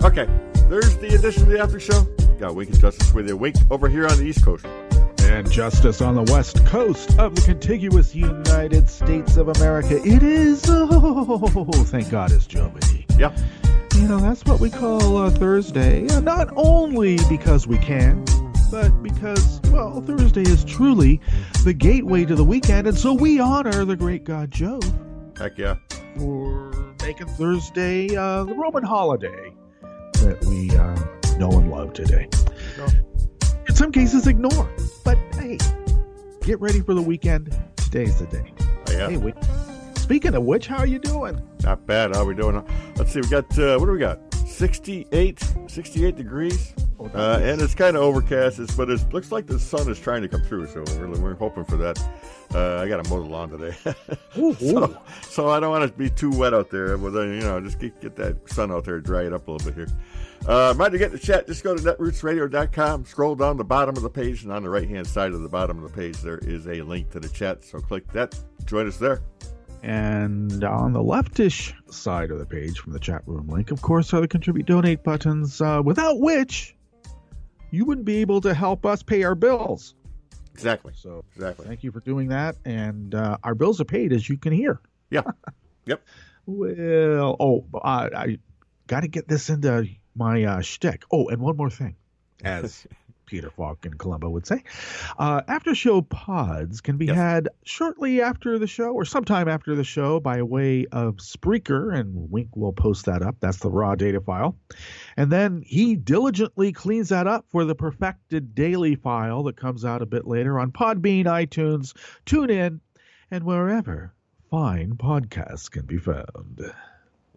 Okay, there's the edition of the After Show. Got Wink and Justice with you. Wink over here on the East Coast. And Justice on the West Coast of the contiguous United States of America. It is, thank God it's Giovedi. Yeah. You know, that's what we call Thursday. Not only because we can, but because, well, Thursday is truly the gateway to the weekend. And so we honor the great God Jove. Heck yeah. For making Thursday the Roman holiday that we know and love today. No. In some cases, ignore. But hey, get ready for the weekend. Today's the day. Oh, yeah. Hey, speaking of which, how are you doing? Not bad. How are we doing? Let's see. We got, what do we got? 68 degrees. And it's kind of overcast, but it looks like the sun is trying to come through, so we're hoping for that. I got to mow the lawn today. So I don't want it to be too wet out there, but then, just get that sun out there, dry it up a little bit here. Mind to get in the chat, just go to netrootsradio.com, scroll down the bottom of the page, and on the right-hand side of the bottom of the page, there is a link to the chat, so click that, join us there. And on the leftish side of the page from the chat room link, of course, are the Contribute Donate buttons, without which you wouldn't be able to help us pay our bills. Exactly. So exactly. Thank you for doing that. And our bills are paid, as you can hear. Yeah. Yep. Well, I got to get this into my shtick. Oh, and one more thing, as Peter Falk in Colombo would say. After show pods can be had shortly after the show or sometime after the show by way of Spreaker, and Wink will post that up. That's the raw data file. And then he diligently cleans that up for the perfected daily file that comes out a bit later on Podbean, iTunes, TuneIn, and wherever fine podcasts can be found.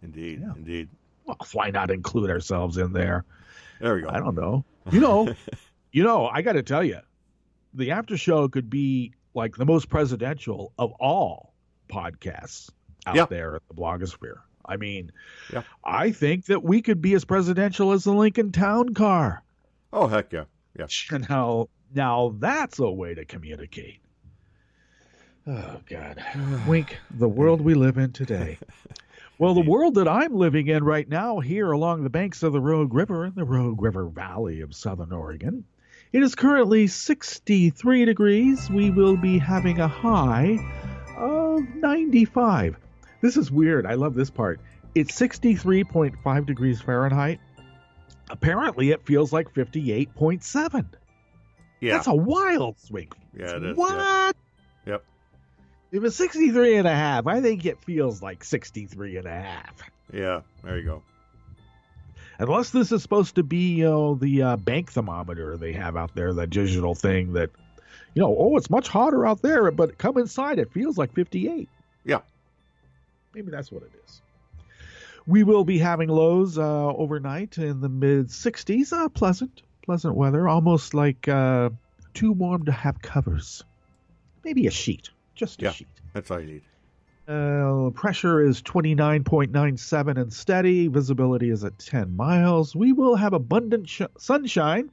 Indeed, indeed. Well, why not include ourselves in there? There we go. I don't know. I got to tell you, the after show could be like the most presidential of all podcasts out there at the blogosphere. I mean, I think that we could be as presidential as the Lincoln Town Car. Oh, heck yeah. Yeah. Now that's a way to communicate. Oh, God. Wink, the world we live in today. Well, the world that I'm living in right now here along the banks of the Rogue River in the Rogue River Valley of Southern Oregon, it is currently 63 degrees. We will be having a high of 95. This is weird. I love this part. It's 63.5 degrees Fahrenheit. Apparently, it feels like 58.7. Yeah. That's a wild swing. Yeah, it is. What? Yeah. Yep. If it's 63 and a half, I think it feels like 63 and a half. Yeah, there you go. Unless this is supposed to be, the bank thermometer they have out there, that digital thing that, it's much hotter out there, but come inside, it feels like 58. Yeah. Maybe that's what it is. We will be having lows overnight in the mid-60s. Pleasant weather, almost like too warm to have covers. Maybe a sheet. Just a sheet. That's all you need. Pressure is 29.97 and steady. Visibility is at 10 miles. We will have abundant sunshine.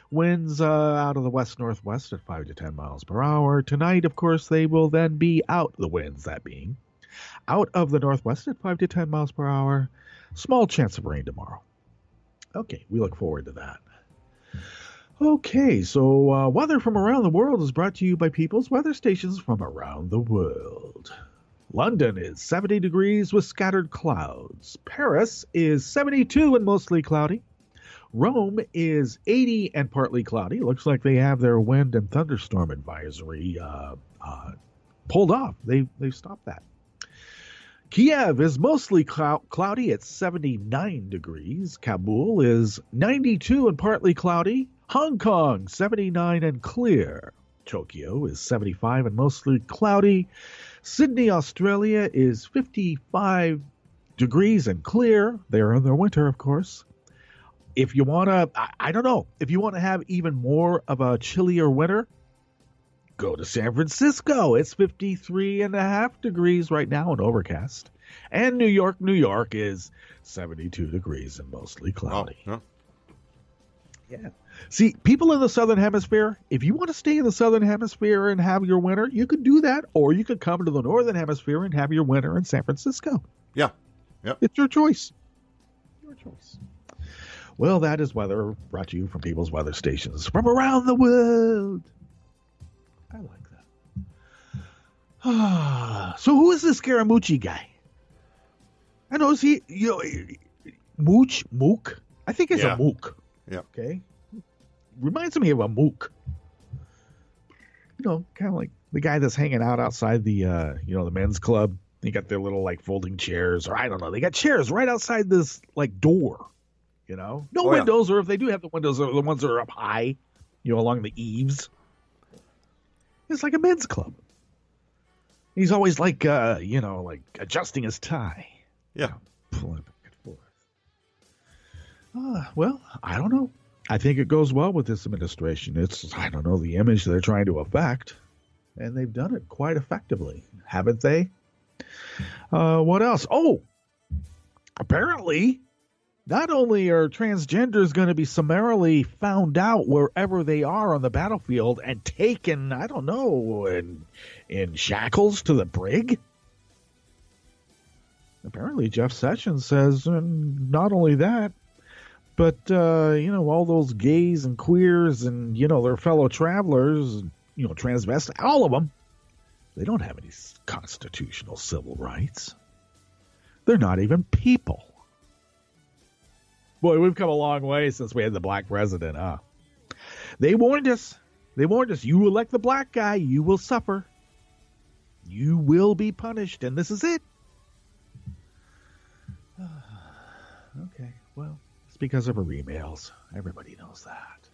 Winds out of the west-northwest at 5 to 10 miles per hour. Tonight, of course, they will then be out, the winds that being, out of the northwest at 5 to 10 miles per hour. Small chance of rain tomorrow. Okay, we look forward to that. Okay, so weather from around the world is brought to you by People's Weather Stations from around the world. London is 70 degrees with scattered clouds. Paris is 72 and mostly cloudy. Rome is 80 and partly cloudy. Looks like they have their wind and thunderstorm advisory pulled off. They've stopped that. Kiev is mostly cloudy at 79 degrees. Kabul is 92 and partly cloudy. Hong Kong, 79 and clear. Tokyo is 75 and mostly cloudy. Sydney, Australia is 55 degrees and clear. They're in their winter, of course. If you want to, I don't know, if you want to have even more of a chillier winter, go to San Francisco. It's 53 and a half degrees right now and overcast. And New York is 72 degrees and mostly cloudy. Oh, yeah. See, people in the Southern Hemisphere, if you want to stay in the Southern Hemisphere and have your winter, you can do that. Or you can come to the Northern Hemisphere and have your winter in San Francisco. Yeah. Yep. It's your choice. Your choice. Well, that is weather brought to you from People's Weather Stations from around the world. I like that. So who is this Scaramucci guy? I know, is he, Mook? I think it's a Mook. Yeah. Okay. Reminds me of a Mook. Kind of like the guy that's hanging out outside the, the men's club. They got their little, folding chairs, or I don't know. They got chairs right outside this, door, No windows, or if they do have the windows, the ones that are up high, along the eaves. It's like a men's club. He's always adjusting his tie. Yeah. Pulling it back and forth. Well, I don't know. I think it goes well with this administration. It's, the image they're trying to affect. And they've done it quite effectively, haven't they? What else? Oh, apparently, not only are transgenders going to be summarily found out wherever they are on the battlefield and taken, in shackles to the brig. Apparently, Jeff Sessions says not only that, but, all those gays and queers and, their fellow travelers, transvestites, all of them, they don't have any constitutional civil rights. They're not even people. Boy, we've come a long way since we had the black president, huh? They warned us. You elect the black guy, you will suffer. You will be punished, and this is it. Okay, well, it's because of her emails. Everybody knows that.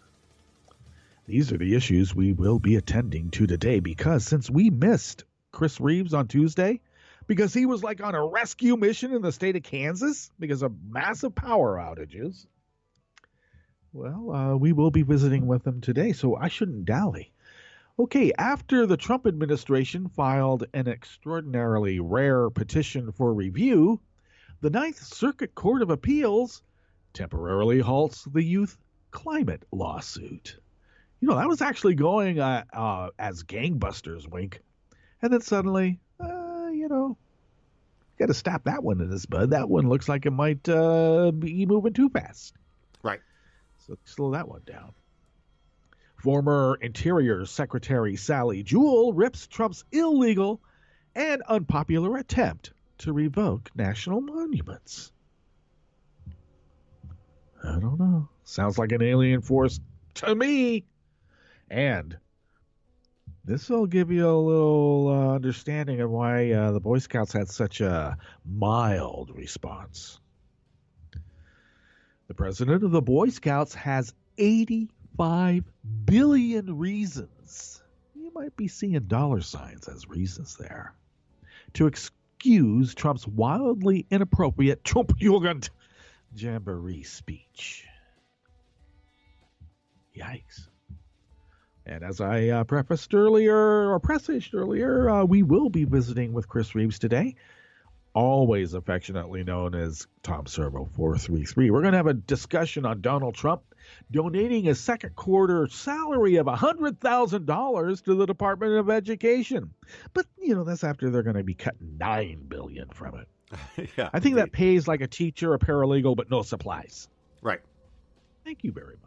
These are the issues we will be attending to today because since we missed Chris Reeves on Tuesday, because he was on a rescue mission in the state of Kansas because of massive power outages, well, we will be visiting with him today, so I shouldn't dally. Okay, after the Trump administration filed an extraordinarily rare petition for review, the Ninth Circuit Court of Appeals temporarily halts the youth climate lawsuit. That was actually going as gangbusters, wink. And then suddenly, got to stop that one in this bud. That one looks like it might be moving too fast. Right. So slow that one down. Former Interior Secretary Sally Jewell rips Trump's illegal and unpopular attempt to revoke national monuments. I don't know. Sounds like an alien force to me. And this will give you a little understanding of why the Boy Scouts had such a mild response. The president of the Boy Scouts has 85 billion reasons. You might be seeing dollar signs as reasons there to excuse Trump's wildly inappropriate Trump-Jugend jamboree speech. Yikes. And as I presaged earlier, we will be visiting with Chris Reeves today, always affectionately known as Tom Servo 433. We're going to have a discussion on Donald Trump donating a second quarter salary of $100,000 to the Department of Education. But, that's after they're going to be cutting $9 billion from it. Yeah, I think that pays like a teacher, a paralegal, but no supplies. Right. Thank you very much.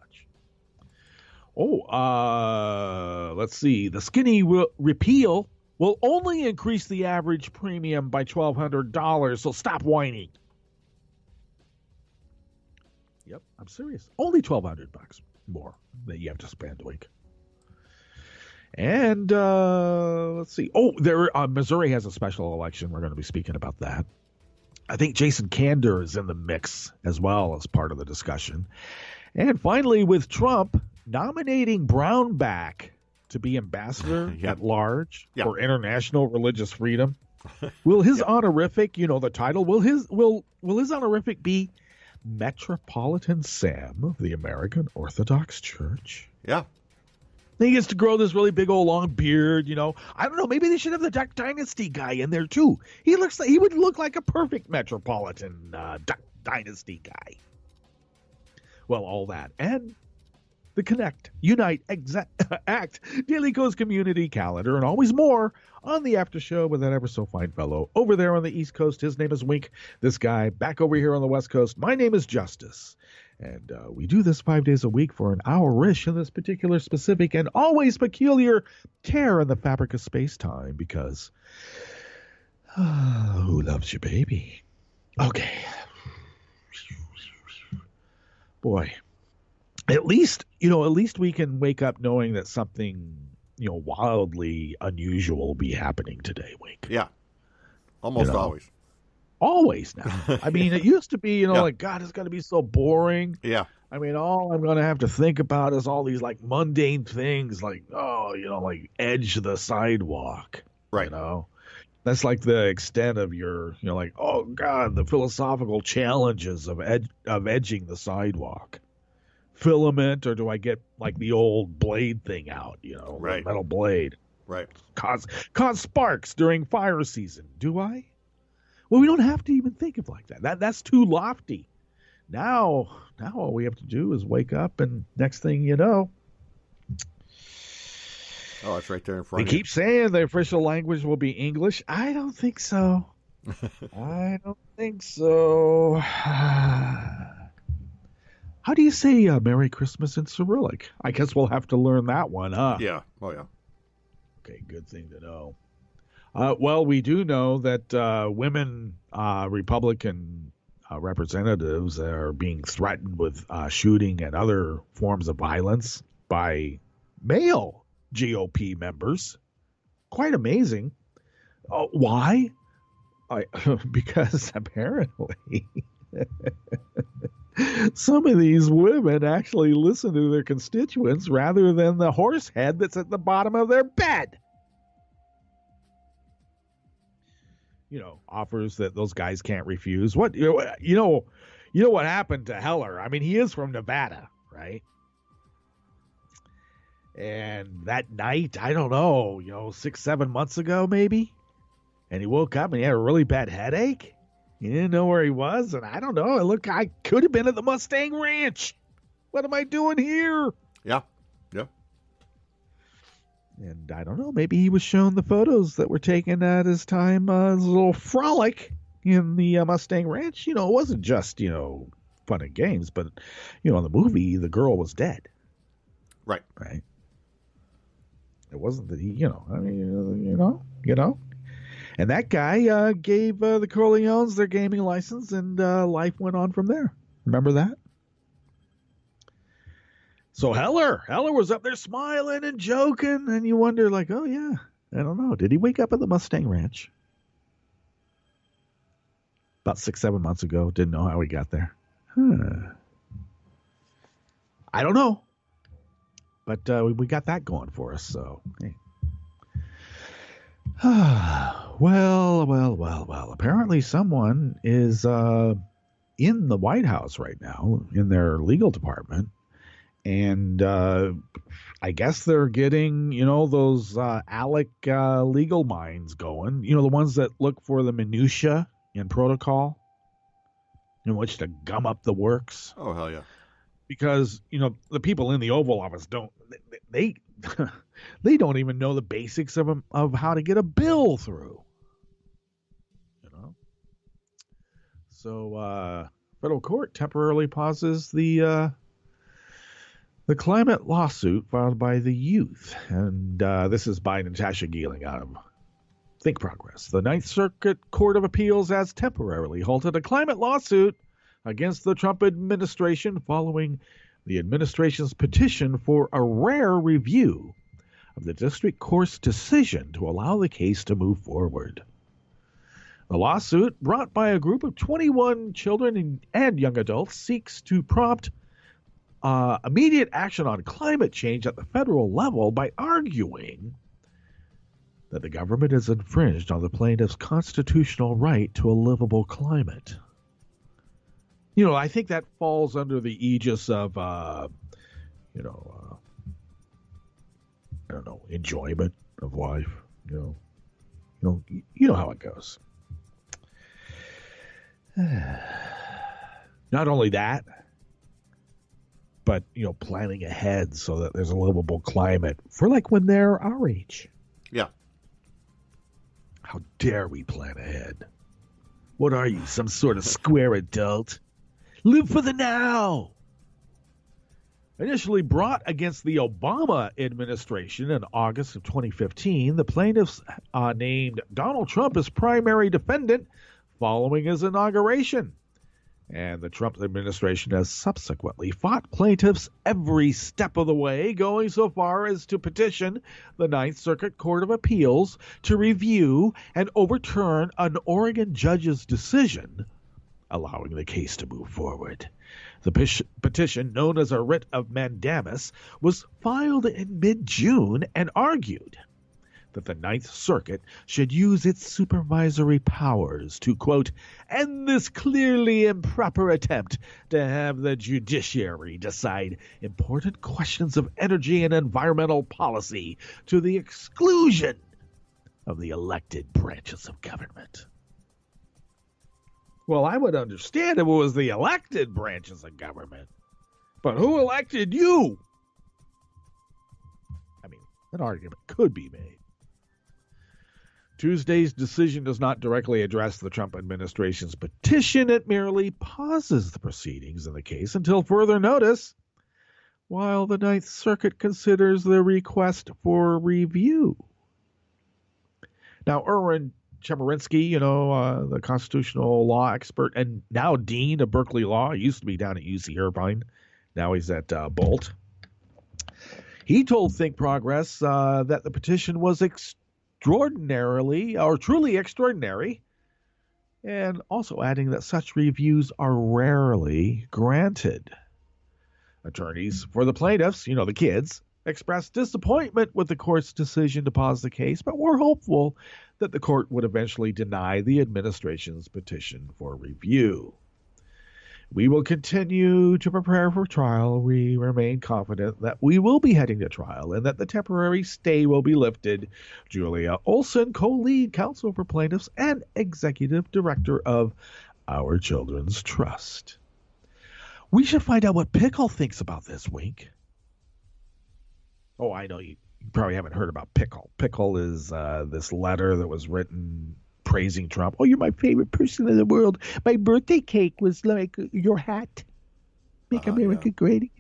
Let's see. The skinny repeal will only increase the average premium by $1,200, so stop whining. Yep, I'm serious. Only $1,200 more that you have to spend a week. And let's see. Missouri has a special election. We're going to be speaking about that. I think Jason Kander is in the mix as well as part of the discussion. And finally, with Trump nominating Brownback to be ambassador at large for international religious freedom, will his honorific, the title, will his honorific be Metropolitan Sam of the American Orthodox Church? Yeah. He gets to grow this really big old long beard, I don't know, maybe they should have the Duck Dynasty guy in there too. He would look like a perfect Metropolitan Duck Dynasty guy. Well, all that. And the Connect, Unite, Act, Daily Coast Community Calendar, and always more on the after show with that ever so fine fellow over there on the East Coast. His name is Wink. This guy back over here on the West Coast. My name is Justice. And we do this 5 days a week for an hour-ish in this particular specific and always peculiar tear in the fabric of space-time because who loves you, baby? Okay. Boy. At least we can wake up knowing that something, wildly unusual will be happening today, Wink. Yeah. Almost always. Always now. I mean, it used to be, like, God, it's going to be so boring. Yeah. I mean, all I'm going to have to think about is all these, like, mundane things like, like edge the sidewalk. Right. That's like the extent of your, like, oh, God, the philosophical challenges of edging the sidewalk. Filament, or do I get like the old blade thing out, right. The metal blade, right? Cause sparks during fire season. Do I? Well, we don't have to even think of like that. That's too lofty. Now all we have to do is wake up, and next thing you know, oh, it's right there in front. They keep saying the official language will be English. I don't think so. I don't think so. How do you say Merry Christmas in Cyrillic? I guess we'll have to learn that one, huh? Yeah. Oh, yeah. Okay, good thing to know. Well, we do know that women Republican representatives are being threatened with shooting and other forms of violence by male GOP members. Quite amazing. Why? Because apparently... some of these women actually listen to their constituents rather than the horse head that's at the bottom of their bed. Offers that those guys can't refuse. What what happened to Heller? I mean, he is from Nevada, right? And that night, I don't know, 6-7 months ago maybe, and he woke up and he had a really bad headache. He didn't know where he was, and I don't know. I could have been at the Mustang Ranch. What am I doing here? Yeah. And I don't know. Maybe he was shown the photos that were taken at his time, his little frolic in the Mustang Ranch. It wasn't just, fun and games, but, in the movie, the girl was dead. Right. Right. It wasn't that he, And that guy gave the Corleones their gaming license, and life went on from there. Remember that? So Heller was up there smiling and joking, and you wonder, like, oh, yeah, I don't know. Did he wake up at the Mustang Ranch? About 6-7 months ago. Didn't know how he got there. I don't know. But we got that going for us, so, hey. Well. Apparently someone is in the White House right now, in their legal department. And I guess they're getting, those ALEC legal minds going. The ones that look for the minutia and protocol in which to gum up the works. Oh, hell yeah. Because, the people in the Oval Office they don't even know the basics of how to get a bill through. So federal court temporarily pauses the climate lawsuit filed by the youth. And this is by Natasha Geeling out of Think Progress. The Ninth Circuit Court of Appeals has temporarily halted a climate lawsuit against the Trump administration following the administration's petition for a rare review of the district court's decision to allow the case to move forward. The lawsuit, brought by a group of 21 children and young adults, seeks to prompt immediate action on climate change at the federal level by arguing that the government has infringed on the plaintiff's constitutional right to a livable climate. I think that falls under the aegis of, I don't know, enjoyment of life. You know how it goes. Not only that, but, planning ahead so that there's a livable climate for like when they're our age. Yeah. How dare we plan ahead? What are you, some sort of square adult? Live for the now. Initially brought against the Obama administration in August of 2015, the plaintiffs named Donald Trump as primary defendant following his inauguration. And the Trump administration has subsequently fought plaintiffs every step of the way, going so far as to petition the Ninth Circuit Court of Appeals to review and overturn an Oregon judge's decision allowing the case to move forward. The petition, known as a writ of mandamus, was filed in mid-June and argued that the Ninth Circuit should use its supervisory powers to, quote, end this clearly improper attempt to have the judiciary decide important questions of energy and environmental policy to the exclusion of the elected branches of government. Well, I would understand if it was the elected branches of government. But who elected you? I mean, an argument could be made. Tuesday's decision does not directly address the Trump administration's petition. It merely pauses the proceedings in the case until further notice, while the Ninth Circuit considers the request for review. Now, Erwin Chemerinsky, the constitutional law expert and now dean of Berkeley Law, he used to be down at UC Irvine. Now he's at Bolt. He told Think Progress that the petition was extraordinarily or truly extraordinary, and also adding that such reviews are rarely granted. Attorneys for the plaintiffs, the kids, expressed disappointment with the court's decision to pause the case, but were hopeful that the court would eventually deny the administration's petition for review. We will continue to prepare for trial. We remain confident that we will be heading to trial and that the temporary stay will be lifted. Julia Olson, co-lead counsel for plaintiffs and executive director of Our Children's Trust. We should find out what Pickle thinks about this, Wink. Oh, I know you probably haven't heard about Pickle. Pickle is this letter that was written praising Trump. Oh, you're my favorite person in the world. My birthday cake was like your hat. Make America great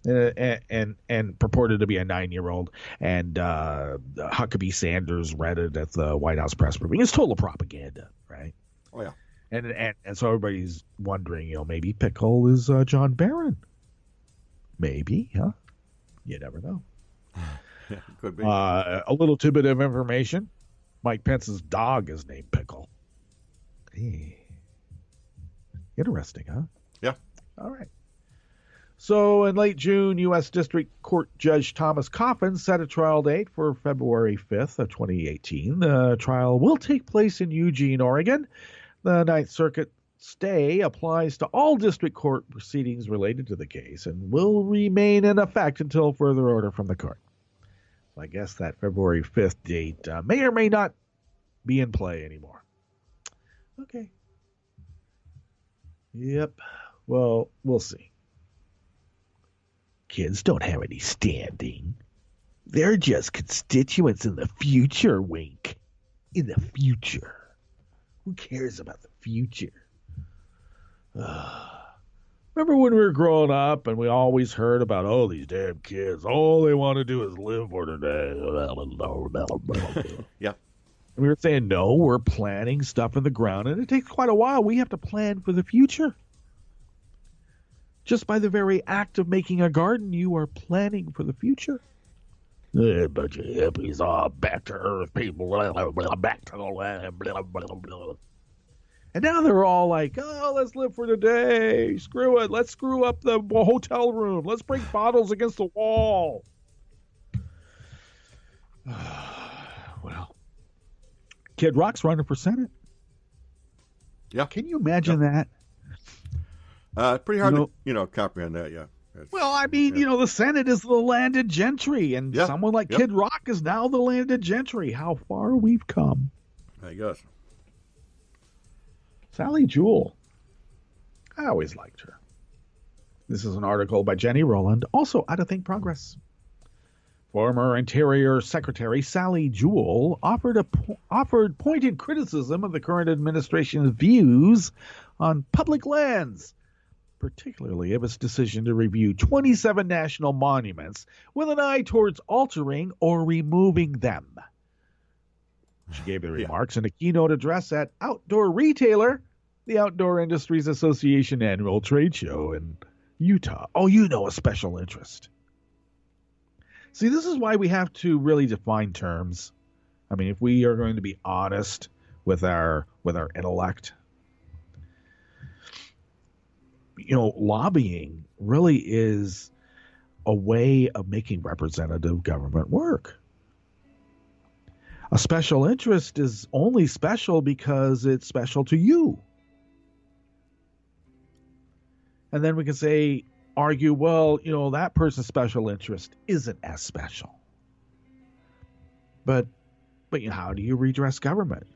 again. And purported to be a 9-year-old. And Huckabee Sanders read it at the White House press briefing. It's total propaganda, right? Oh, yeah. And so everybody's wondering, maybe Pickle is John Barron. Maybe, huh? You never know. Yeah, could be. A little tidbit of information. Mike Pence's dog is named Pickle. Hey. Interesting, huh? Yeah. All right. So in late June, U.S. District Court Judge Thomas Coffin set a trial date for February 5th of 2018. The trial will take place in Eugene, Oregon. The Ninth Circuit stay applies to all district court proceedings related to the case and will remain in effect until further order from the court. I guess that February 5th date may or may not be in play anymore. Okay. Yep. Well, we'll see. Kids don't have any standing. They're just constituents in the future, Wink. In the future. Who cares about the future? Remember when we were growing up and we always heard about, these damn kids, all they want to do is live for today. Yeah. And we were saying, no, we're planting stuff in the ground, and it takes quite a while. We have to plan for the future. Just by the very act of making a garden, you are planning for the future. A bunch of hippies, back to earth people, back to the land, And now they're all like, let's live for today. Screw it. Let's screw up the hotel room. Let's break bottles against the wall. Well, Kid Rock's running for Senate. Yeah. Can you imagine that? Pretty hard to comprehend that, yeah. Well, I mean, the Senate is the landed gentry, and someone like Kid Rock is now the landed gentry. How far we've come. I guess. Sally Jewell. I always liked her. This is an article by Jenny Rowland, also out of Think Progress. Former Interior Secretary Sally Jewell offered pointed criticism of the current administration's views on public lands, particularly of its decision to review 27 national monuments with an eye towards altering or removing them. She gave the remarks in a keynote address at Outdoor Retailer, the Outdoor Industries Association annual trade show in Utah. Oh, you know, a special interest. See, this is why we have to really define terms. I mean, if we are going to be honest with our intellect, you know, lobbying really is a way of making representative government work. A special interest is only special because it's special to you. And then we can argue, well, you know, that person's special interest isn't as special. But you know, how do you redress government?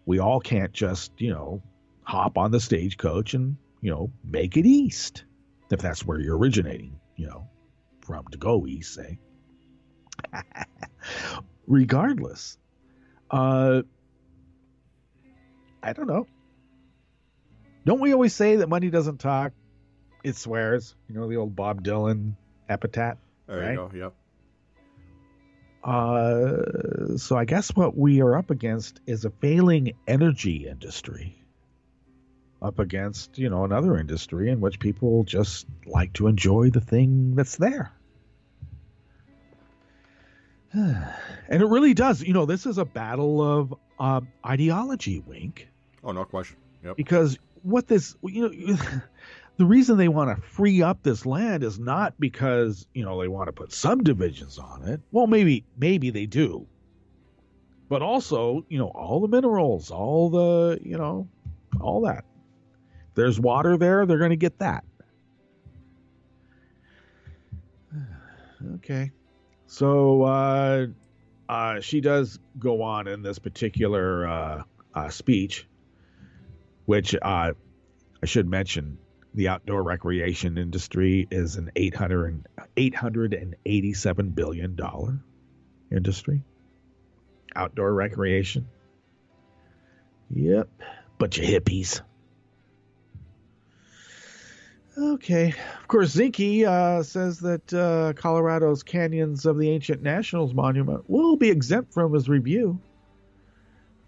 We all can't just, you know, hop on the stagecoach and, you know, make it east, if that's where you're originating, you know, from, to go east, say. Regardless, I don't know. Don't we always say that money doesn't talk? It swears. You know, the old Bob Dylan epitaph. There right? you go, yep. So I guess what we are up against is a failing energy industry. Up against, you know, another industry in which people just like to enjoy the thing that's there. And it really does. You know, this is a battle of ideology, Wink. Oh, no question. Yep. Because what this, you know, the reason they want to free up this land is not because, you know, they want to put subdivisions on it. Well, maybe they do. But also, you know, all the minerals, all the, you know, all that. If there's water there, they're going to get that. Okay. So she does go on in this particular speech, which I should mention, the outdoor recreation industry is an $887 billion industry. Outdoor recreation. Yep. Bunch of hippies. Okay. Of course, Zinke says that Colorado's Canyons of the Ancient Nationals Monument will be exempt from his review.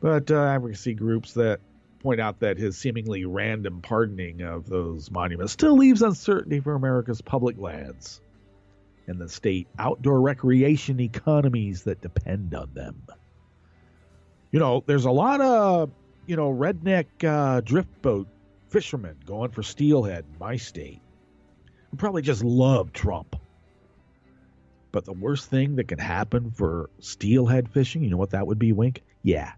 But advocacy groups that point out that his seemingly random pardoning of those monuments still leaves uncertainty for America's public lands and the state outdoor recreation economies that depend on them. You know, there's a lot of, you know, redneck drift boat fishermen going for steelhead in my state who probably just love Trump. But the worst thing that can happen for steelhead fishing, you know what that would be, Wink? Yeah,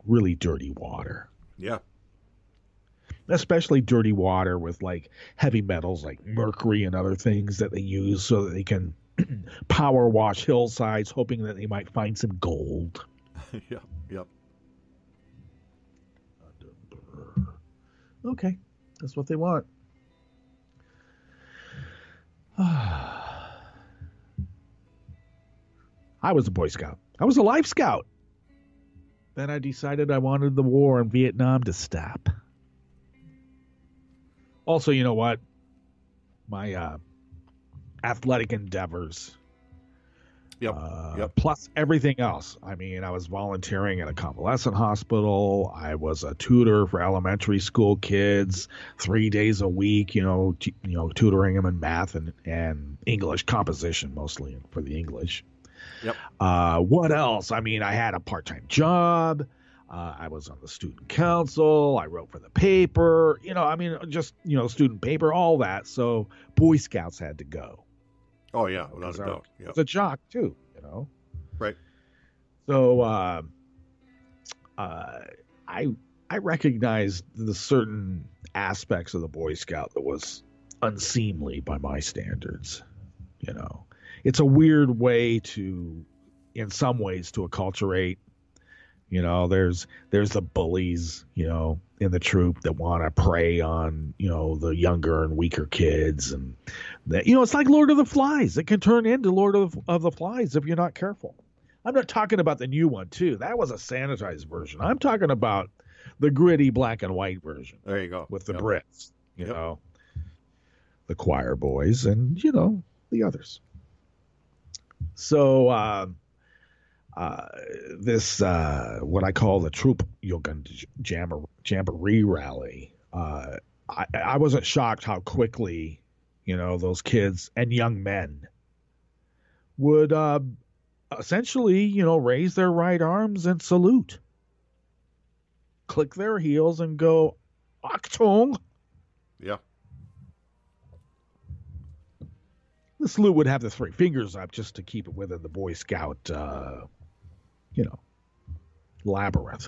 really dirty water. Yeah. Especially dirty water with like heavy metals like mercury and other things that they use so that they can power wash hillsides, hoping that they might find some gold. Yep. Okay, that's what they want. I was a Boy Scout. I was a Life Scout. Then I decided I wanted the war in Vietnam to stop. Also, you know what? My athletic endeavors. Yep. Plus everything else. I mean, I was volunteering at a convalescent hospital. I was a tutor for elementary school kids 3 days a week, tutoring them in math and English composition, mostly for the English. Yep. What else? I mean, I had a part-time job. I was on the student council. I wrote for the paper. Student paper, all that. So Boy Scouts had to go. Oh, yeah, without a doubt. Yep. It's a jock, too, Right. So I recognized the certain aspects of the Boy Scout that was unseemly by my standards. It's a weird way in some ways, to acculturate, There's the bullies, in the troop that want to prey on, the younger and weaker kids. And that, it's like Lord of the Flies. It can turn into Lord of the Flies if you're not careful. I'm not talking about the new one, too. That was a sanitized version. I'm talking about the gritty black and white version. There you go. With the Brits, the choir boys and, the others. So this, what I call the Troop Jugend Jamboree rally, I wasn't shocked how quickly, those kids and young men would essentially, raise their right arms and salute. Click their heels and go, Achtung! Yeah. The salute would have the three fingers up just to keep it within the Boy Scout, labyrinth.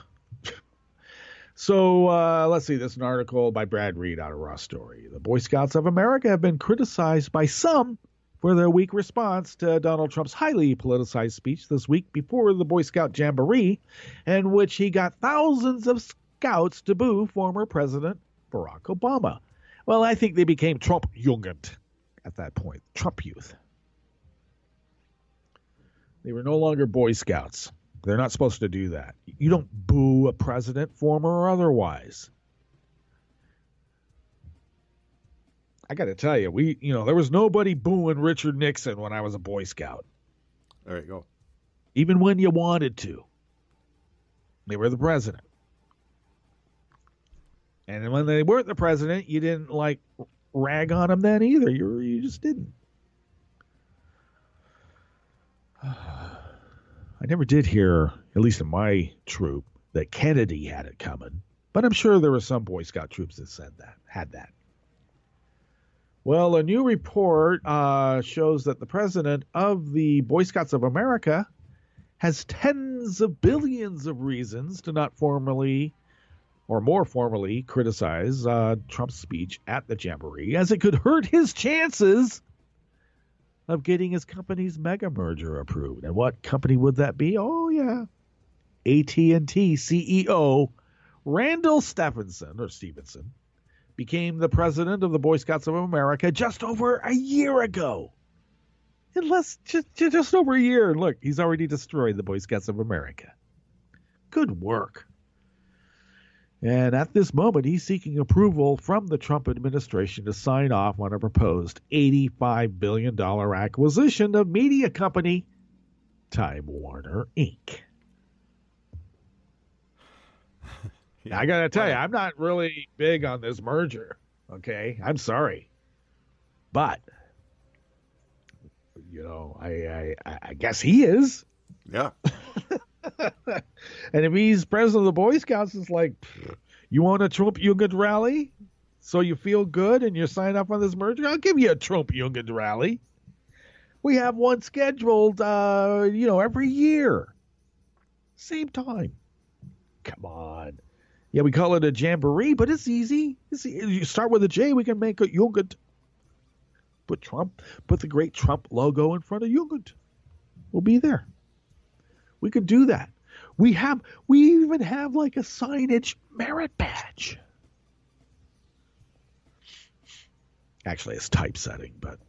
So let's see. This is an article by Brad Reed out of Raw Story. The Boy Scouts of America have been criticized by some for their weak response to Donald Trump's highly politicized speech this week before the Boy Scout Jamboree, in which he got thousands of scouts to boo former President Barack Obama. Well, I think they became Trump Jugend at that point, Trump youth. They were no longer Boy Scouts. They're not supposed to do that. You don't boo a president, former or otherwise. I got to tell you, there was nobody booing Richard Nixon when I was a Boy Scout. There you go. Even when you wanted to. They were the president. And when they weren't the president, you didn't rag on him then either. You just didn't. I never did hear, at least in my troop, that Kennedy had it coming. But I'm sure there were some Boy Scout troops that had that. Well, a new report shows that the president of the Boy Scouts of America has tens of billions of reasons to not formally or more formally criticize Trump's speech at the Jamboree, as it could hurt his chances of getting his company's mega merger approved. And what company would that be? Oh, yeah. AT&T CEO Randall Stevenson became the president of the Boy Scouts of America just over a year ago. Just over a year. And look, he's already destroyed the Boy Scouts of America. Good work. And at this moment, he's seeking approval from the Trump administration to sign off on a proposed $85 billion acquisition of media company Time Warner, Inc. I got to tell you, I'm not really big on this merger, okay? I'm sorry. But, I guess he is. Yeah. And if he's president of the Boy Scouts, it's like, you want a Trump Jugend rally so you feel good and you sign up on this merger? I'll give you a Trump Jugend rally. We have one scheduled, every year. Same time. Come on. Yeah, we call it a jamboree, but it's easy. You start with a J, we can make it Jugend. Put the great Trump logo in front of Jugend. We'll be there. We could do that. We even have a signage merit badge. Actually, it's typesetting, but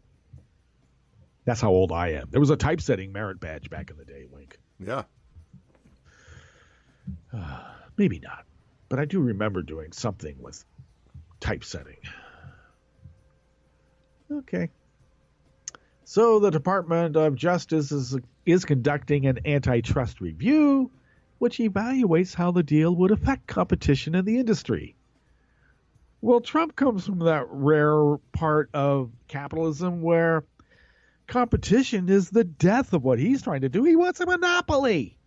that's how old I am. There was a typesetting merit badge back in the day, Wink. Yeah. Maybe not, but I do remember doing something with typesetting. Okay. So the Department of Justice is conducting an antitrust review, which evaluates how the deal would affect competition in the industry. Well, Trump comes from that rare part of capitalism where competition is the death of what he's trying to do. He wants a monopoly.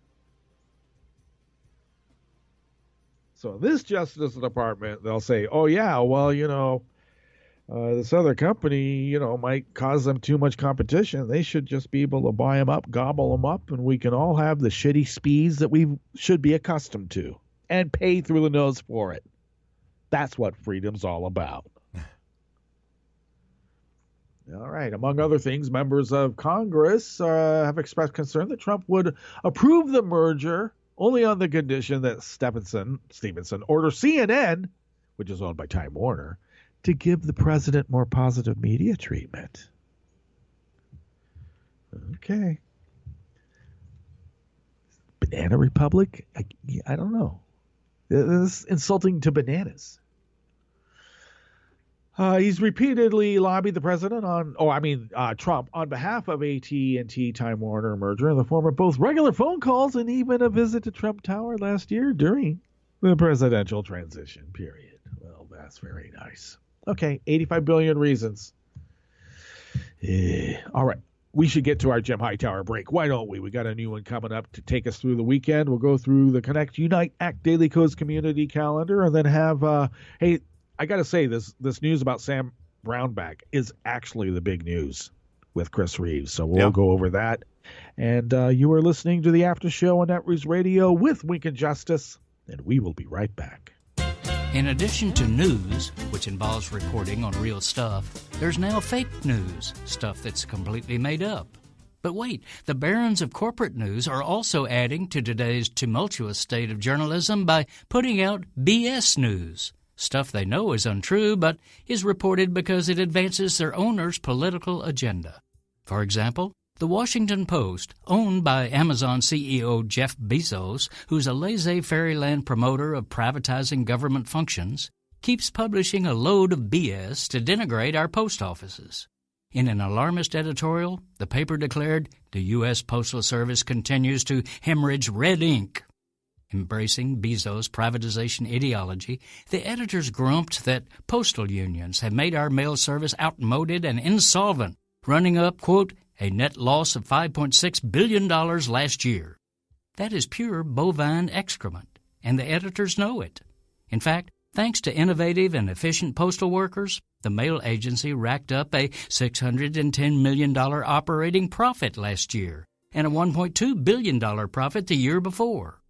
So this Justice Department, they'll say, oh, yeah, well, this other company, might cause them too much competition. They should just be able to buy them up, gobble them up, and we can all have the shitty speeds that we should be accustomed to and pay through the nose for it. That's what freedom's all about. All right. Among other things, members of Congress have expressed concern that Trump would approve the merger only on the condition that Stevenson orders CNN, which is owned by Time Warner, to give the president more positive media treatment. Okay. Banana Republic? I don't know. This is insulting to bananas. He's repeatedly lobbied the president Trump on behalf of AT&T Time Warner merger in the form of both regular phone calls and even a visit to Trump Tower last year during the presidential transition period. Well, that's very nice. Okay, 85 billion reasons. All right. We should get to our Jim Hightower break. Why don't we? We got a new one coming up to take us through the weekend. We'll go through the Connect, Unite, Act Daily Codes community calendar, and then have, hey, I got to say, this news about Sam Brownback is actually the big news with Chris Reeves. So we'll go over that. And you are listening to the After Show on NetRees Radio with Wink and Justice, and we will be right back. In addition to news, which involves reporting on real stuff, there's now fake news, stuff that's completely made up. But wait, the barons of corporate news are also adding to today's tumultuous state of journalism by putting out BS news, stuff they know is untrue but is reported because it advances their owner's political agenda. For example, The Washington Post, owned by Amazon CEO Jeff Bezos, who's a laissez-faire promoter of privatizing government functions, keeps publishing a load of BS to denigrate our post offices. In an alarmist editorial, the paper declared the U.S. Postal Service continues to hemorrhage red ink. Embracing Bezos' privatization ideology, the editors grumped that postal unions have made our mail service outmoded and insolvent, running up, quote, a net loss of $5.6 billion last year. That is pure bovine excrement, and the editors know it. In fact, thanks to innovative and efficient postal workers, the mail agency racked up a $610 million operating profit last year and a $1.2 billion profit the year before.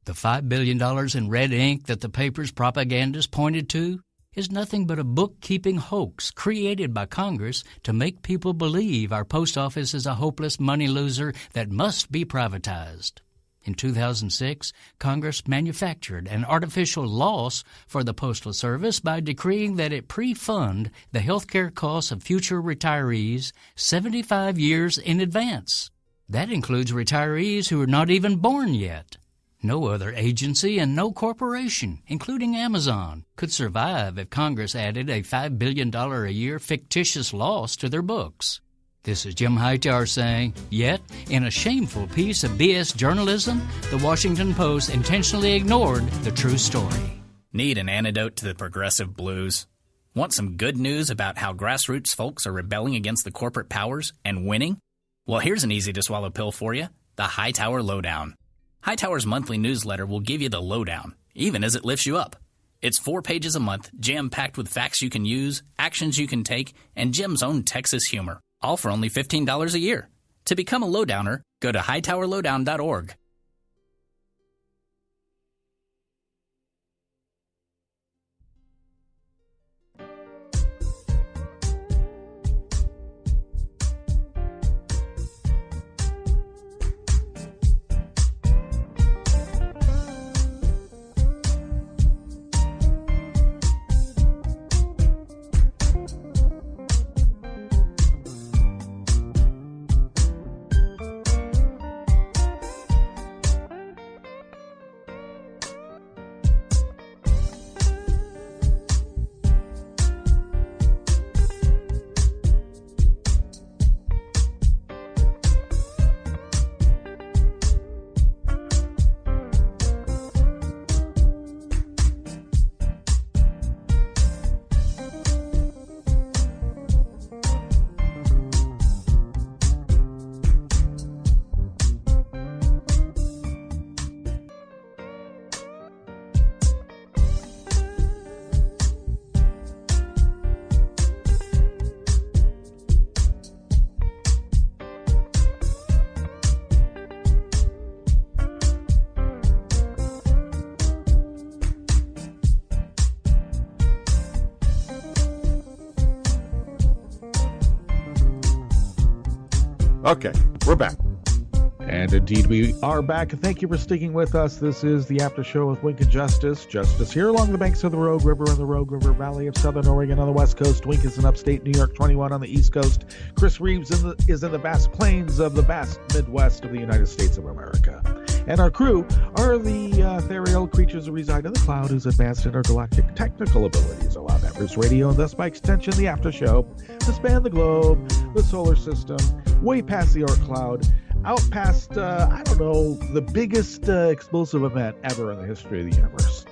The $5 billion in red ink that the paper's propagandists pointed to is nothing but a bookkeeping hoax created by Congress to make people believe our post office is a hopeless money loser that must be privatized. In 2006, Congress manufactured an artificial loss for the Postal Service by decreeing that it pre-fund the health care costs of future retirees 75 years in advance. That includes retirees who are not even born yet. No other agency and no corporation, including Amazon, could survive if Congress added a $5 billion a year fictitious loss to their books. This is Jim Hightower saying, yet, in a shameful piece of BS journalism, the Washington Post intentionally ignored the true story. Need an antidote to the progressive blues? Want some good news about how grassroots folks are rebelling against the corporate powers and winning? Well, here's an easy-to-swallow pill for you, the Hightower Lowdown. Hightower's monthly newsletter will give you the lowdown, even as it lifts you up. It's 4 pages a month, jam-packed with facts you can use, actions you can take, and Jim's own Texas humor, all for only $15 a year. To become a lowdowner, go to hightowerlowdown.org. Okay, we're back. And indeed, we are back. Thank you for sticking with us. This is the After Show with Wink and Justice. Justice here along the banks of the Rogue River in the Rogue River Valley of Southern Oregon on the West Coast. Wink is in upstate New York, 21 on the East Coast. Chris Reeves is in the vast plains of the vast Midwest of the United States of America. And our crew are the ethereal creatures who reside in the cloud whose advanced intergalactic technical abilities allow Networks Radio and thus by extension the After Show to span the globe, the solar system, way past the Oort cloud, out past, the biggest explosive event ever in the history of the universe.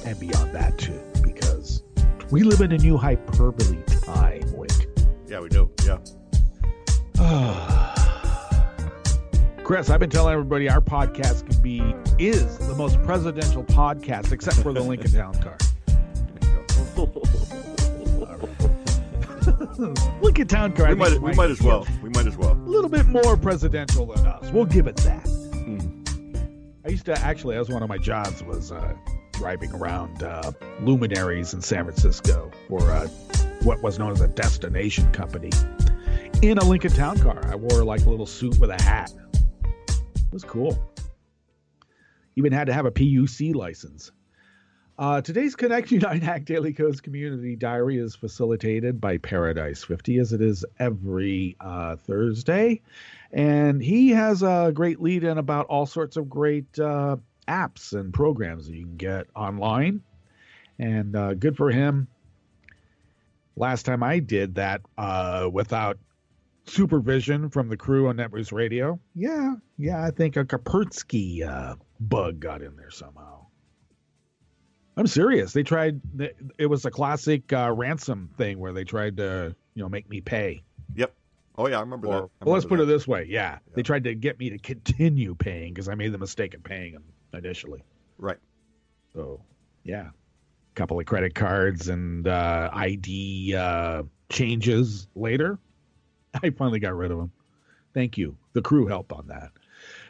And beyond that, too, because we live in a new hyperbole time, Wink. Yeah, we do. Yeah. Chris, I've been telling everybody our podcast is the most presidential podcast, except for the Lincoln Town Car. Lincoln Town Car. We might as well. A little bit more presidential than us. We'll give it that. That was one of my jobs was driving around luminaries in San Francisco for what was known as a destination company in a Lincoln Town Car. I wore like a little suit with a hat. It was cool. Even had to have a PUC license. Today's Connect Unite Hack Daily Codes Community Diary is facilitated by Paradise 50, as it is every Thursday. And he has a great lead-in about all sorts of great apps and programs that you can get online. And good for him. Last time I did that without supervision from the crew on Networks Radio. Yeah, I think a Kaspersky bug got in there somehow. I'm serious. They tried. It was a classic ransom thing where they tried to, make me pay. Yep. Oh yeah, I remember that. Let's put it this way. Yeah, they tried to get me to continue paying because I made the mistake of paying them initially. Right. So, yeah, a couple of credit cards and ID changes later, I finally got rid of them. Thank you. The crew helped on that.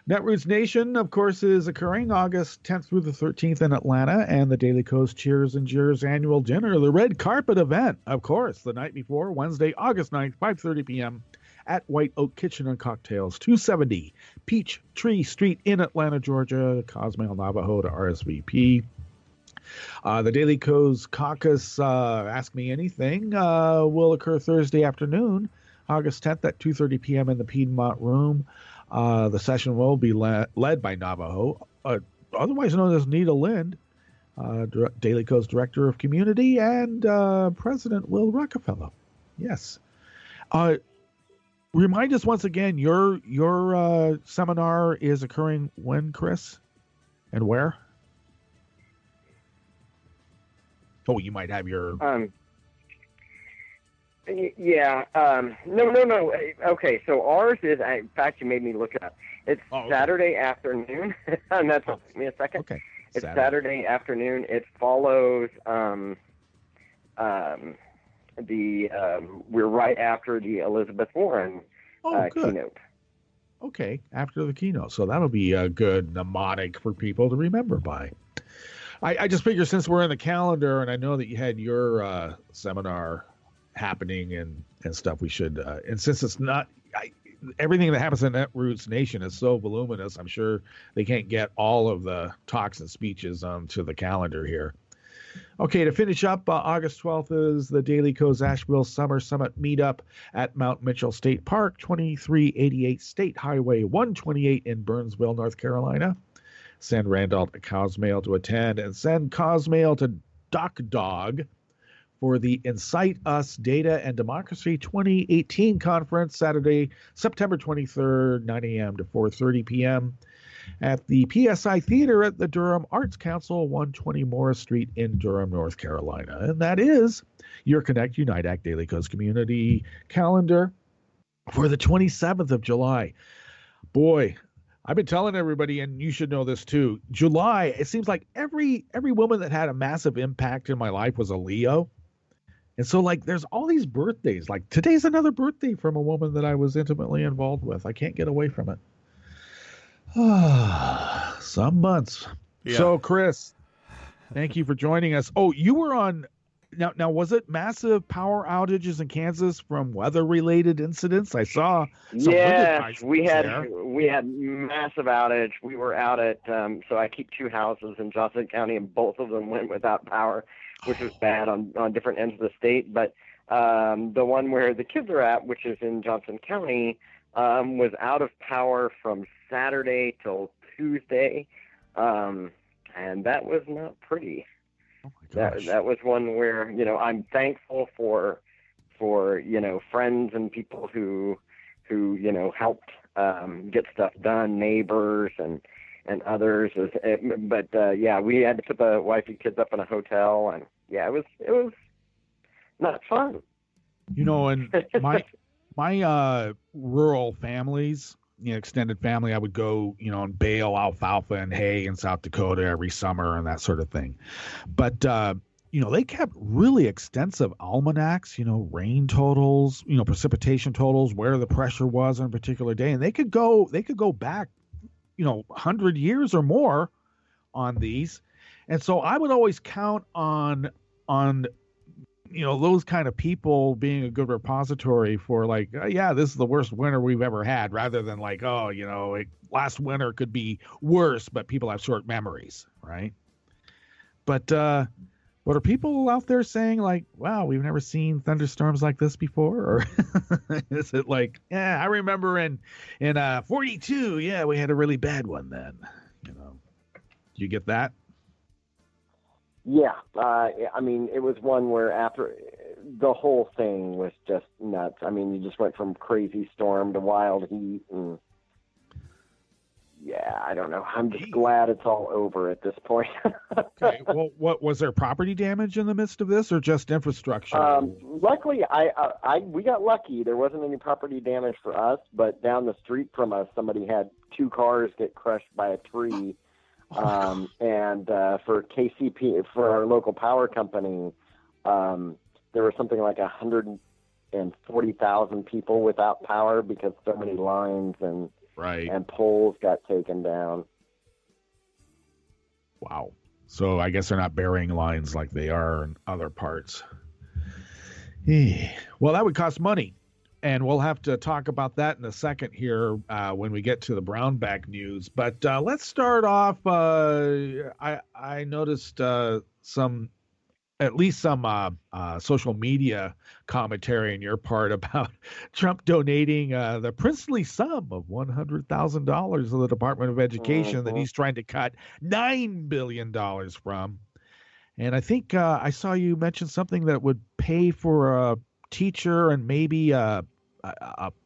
Netroots Nation, of course, is occurring August 10th through the 13th in Atlanta, and the Daily Coast Cheers and Jeers annual dinner, the red carpet event, of course, the night before, Wednesday, August 9th, 5:30 p.m. at White Oak Kitchen and Cocktails, 270 Peachtree Street in Atlanta, Georgia, Cosmail Navajo to RSVP. The Daily Coast Caucus Ask Me Anything will occur Thursday afternoon, August 10th at 2:30 p.m. in the Piedmont Room. The session will be led by Navajo, otherwise known as Nita Lind, Daily Coast Director of Community, and President Will Rockefeller. Yes. Remind us once again, your seminar is occurring when, Chris? And where? Oh, you might have your... Yeah. No. Okay, so ours is, in fact, you made me look it up. It's Saturday afternoon, and that took me a second. Okay. It's Saturday afternoon. It follows we're right after the Elizabeth Warren keynote. Okay, after the keynote. So that'll be a good mnemonic for people to remember by. I just figure since we're in the calendar, and I know that you had your seminar happening and stuff, we should and since it's not everything that happens in Netroots Nation is so voluminous, I'm sure they can't get all of the talks and speeches onto the calendar here. Okay, to finish up, August 12th is the Daily Coast Asheville Summer Summit Meetup at Mount Mitchell State Park, 2388 State Highway 128 in Burnsville, North Carolina. Send Randolph Cosmail to attend, and send Cosmail to Doc Dog for the Incite Us Data and Democracy 2018 conference, Saturday, September 23rd, 9 a.m. to 4:30 p.m. at the PSI Theater at the Durham Arts Council, 120 Morris Street in Durham, North Carolina. And that is your Connect Unite Act Daily Coast Community calendar for the 27th of July. Boy, I've been telling everybody, and you should know this too, July, it seems like every woman that had a massive impact in my life was a Leo. And so, there's all these birthdays. Like, today's another birthday from a woman that I was intimately involved with. I can't get away from it. Some months. Yeah. So, Chris, thank you for joining us. Oh, you were on Now, was it massive power outages in Kansas from weather-related incidents? I saw some Yes, we had there. massive outage. We were out at so I keep two houses in Johnson County, and both of them went without power, which was bad on different ends of the state. But the one where the kids are at, which is in Johnson County, was out of power from Saturday till Tuesday, and that was not pretty. Oh my gosh. That was one where, I'm thankful for friends and people who helped get stuff done, neighbors and others. But we had to put the wife and kids up in a hotel, and it was not fun. And my rural families, extended family, I would go, and bale alfalfa and hay in South Dakota every summer and that sort of thing. But, they kept really extensive almanacs, rain totals, precipitation totals, where the pressure was on a particular day. And they could go back, 100 years or more on these. And so I would always count on those kind of people being a good repository for this is the worst winter we've ever had, rather than last winter could be worse, but people have short memories, right? But are people out there saying wow, we've never seen thunderstorms like this before? Or is it I remember in 42, we had a really bad one then, Do you get that? Yeah, it was one where after the whole thing was just nuts. You just went from crazy storm to wild heat, and I don't know. I'm just glad it's all over at this point. Okay. Well, what was there property damage in the midst of this, or just infrastructure? Luckily, we got lucky. There wasn't any property damage for us, but down the street from us, somebody had two cars get crushed by a tree. And for KCP, for our local power company, there was something like 140,000 people without power because so many lines and poles got taken down. Wow. So I guess they're not burying lines like they are in other parts. Well, that would cost money. And we'll have to talk about that in a second here when we get to the Brownback news. But let's start off. I noticed some social media commentary on your part about Trump donating the princely sum of $100,000 to the Department of Education that he's trying to cut $9 billion from. And I think I saw you mention something that would pay for a teacher and maybe a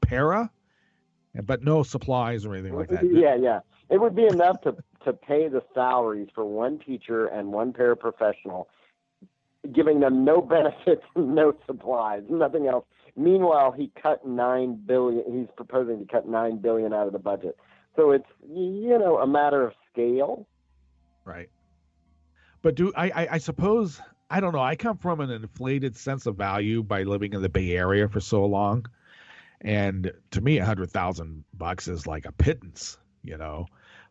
para, but no supplies or anything like that. Yeah. It would be enough to pay the salaries for one teacher and one paraprofessional, giving them no benefits, no supplies, nothing else. Meanwhile, he cut $9 billion. He's proposing to cut $9 billion out of the budget. So it's a matter of scale, right? But I suppose, I don't know. I come from an inflated sense of value by living in the Bay Area for so long. And to me, $100,000 is like a pittance,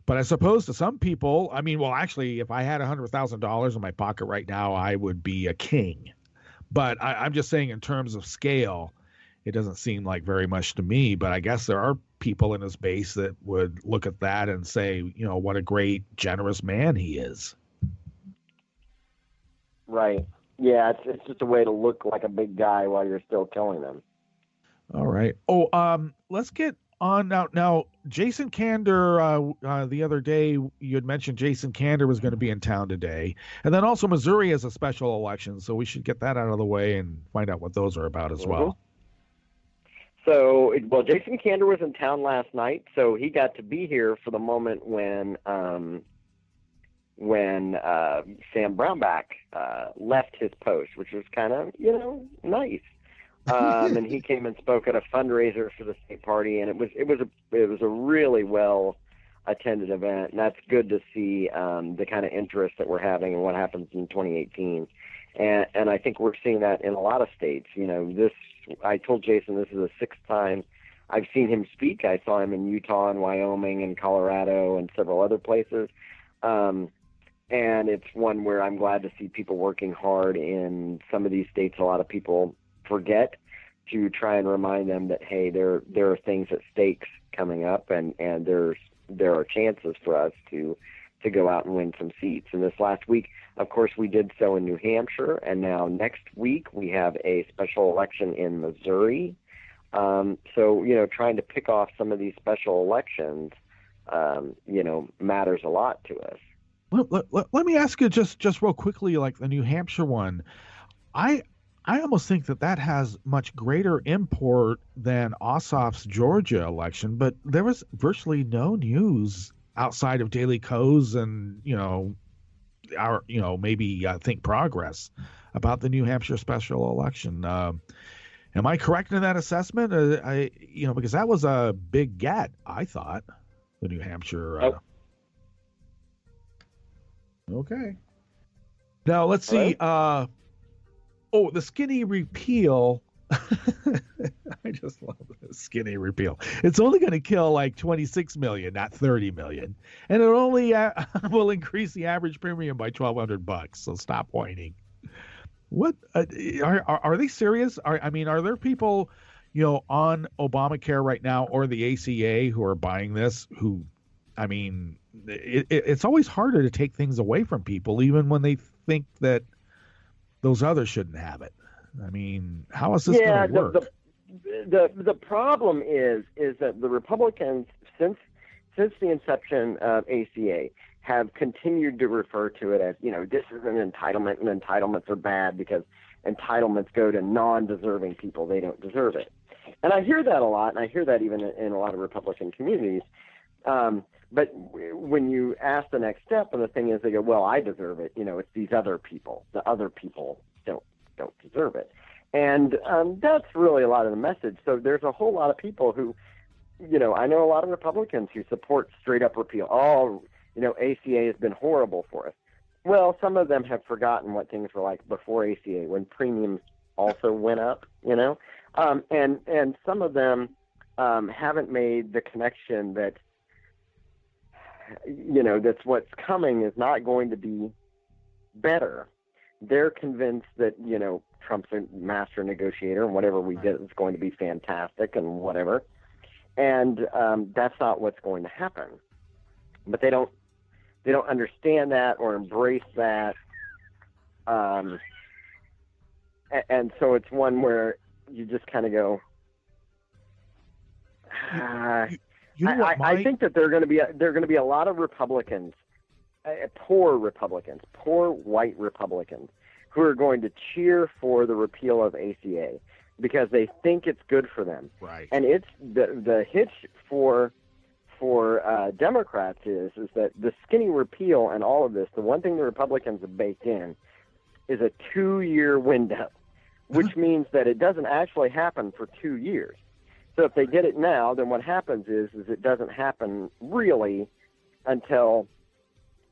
But I suppose to some people, actually, if I had $100,000 in my pocket right now, I would be a king. But I'm just saying in terms of scale, it doesn't seem like very much to me. But I guess there are people in his base that would look at that and say, what a great, generous man he is. Right. Yeah, it's just a way to look like a big guy while you're still killing them. All right. Oh, let's get on now. Now, Jason Kander, the other day, you had mentioned Jason Kander was going to be in town today. And then also Missouri has a special election, so we should get that out of the way and find out what those are about as well. So, Jason Kander was in town last night, so he got to be here for the moment when Sam Brownback left his post, which was kind of, nice. And he came and spoke at a fundraiser for the state party, and it was a really well attended event, and that's good to see the kind of interest that we're having and what happens in 2018. And I think we're seeing that in a lot of states. I told Jason this is the sixth time I've seen him speak. I saw him in Utah and Wyoming and Colorado and several other places. And it's one where I'm glad to see people working hard in some of these states. A lot of people forget to try and remind them that, hey, there are things at stakes coming up, and there are chances for us to go out and win some seats. And this last week, of course, we did so in New Hampshire, and now next week we have a special election in Missouri. So, trying to pick off some of these special elections, matters a lot to us. Let me ask you just real quickly, like the New Hampshire one. I almost think that has much greater import than Ossoff's Georgia election, but there was virtually no news outside of Daily Kos and maybe Think Progress about the New Hampshire special election. Am I correct in that assessment? Because that was a big get, I thought, the New Hampshire. Okay. Now let's see. The skinny repeal. I just love the skinny repeal. It's only going to kill like 26 million, not 30 million, and it only will increase the average premium by $1,200. So stop whining. What are they serious? Are there people, on Obamacare right now or the ACA who are buying this? It's always harder to take things away from people, even when they think that those others shouldn't have it. How is this going to work? The problem is that the Republicans, since the inception of ACA, have continued to refer to it as, this is an entitlement, and entitlements are bad because entitlements go to non-deserving people. They don't deserve it. And I hear that a lot, and I hear that even in a lot of Republican communities. But when you ask the next step, and the thing is, they go, well, I deserve it. It's these other people. The other people don't deserve it. And that's really a lot of the message. So there's a whole lot of people who, I know a lot of Republicans who support straight up repeal. ACA has been horrible for us. Well, some of them have forgotten what things were like before ACA, when premiums also went up, and some of them haven't made the connection that, that's what's coming is not going to be better. They're convinced that, Trump's a master negotiator, and whatever we get is going to be fantastic and whatever. And that's not what's going to happen. But they don't understand that or embrace that. And so it's one where you just kind of go, I think that there are going to be a lot of Republicans, poor white Republicans, who are going to cheer for the repeal of ACA because they think it's good for them. Right. And it's the hitch for Democrats is that the skinny repeal and all of this, the one thing the Republicans have baked in is a 2-year window, which means that it doesn't actually happen for 2 years. So if they get it now, then what happens is it doesn't happen really until,